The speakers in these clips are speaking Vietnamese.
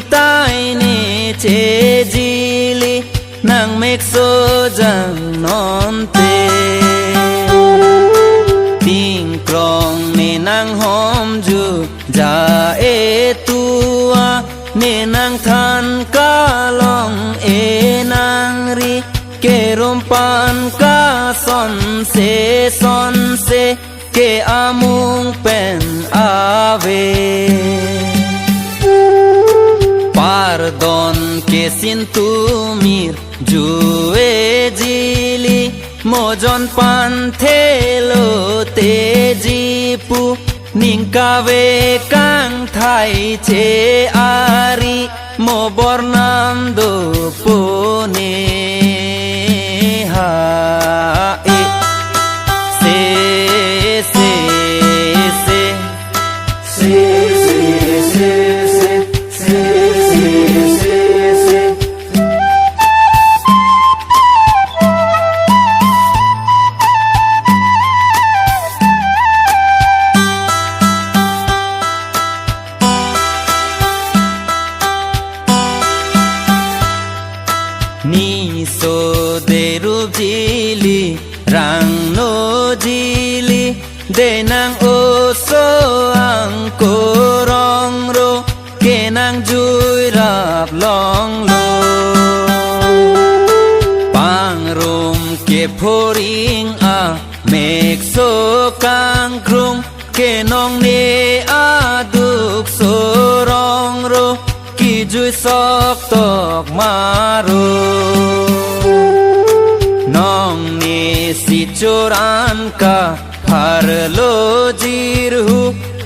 tai nê chê jili nang mek so jang non te ting krong nê nang hom ju ja e tua nê nang than ka long e nang ri ke rompan ka son se ke amung pen ave pardon ke sintumir juwe jili mojon pan thelo te jipu ningkawe kang thai che ari mo bornam do pone ha e se ni so de rup jili rang no jili de nang o so ang ko rong ro ke nang jui rap long lo pang rum ke phoring a mek so kang krum ke nong ne a duk so rong ro ki jui sok tok maru nong ni si choran ka har lo jirhu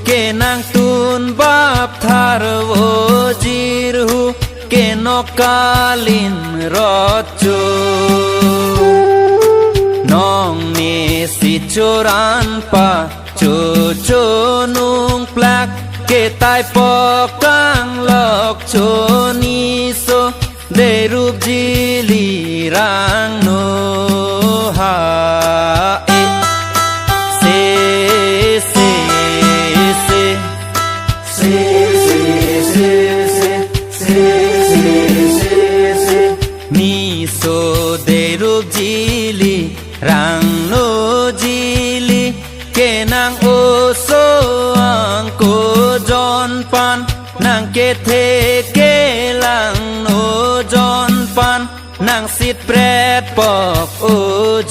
ke nang tun bap thar wo jirhu ke nokalin rocho nong ni si choran pa cho cho nung plak ke tai po kang lok cho ni so de rup jili rang no ha e se ni so de rup jili rang no jili ke nang o so ang ko jon pan nang ke the ke lang no jon pan nang sit pret pok o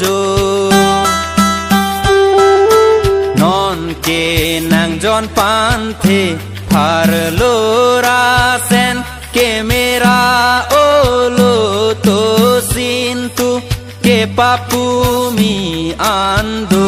jo non ke nang jon pan the phar lo ra sen ke mera o lo to sin tu ke papu mi ando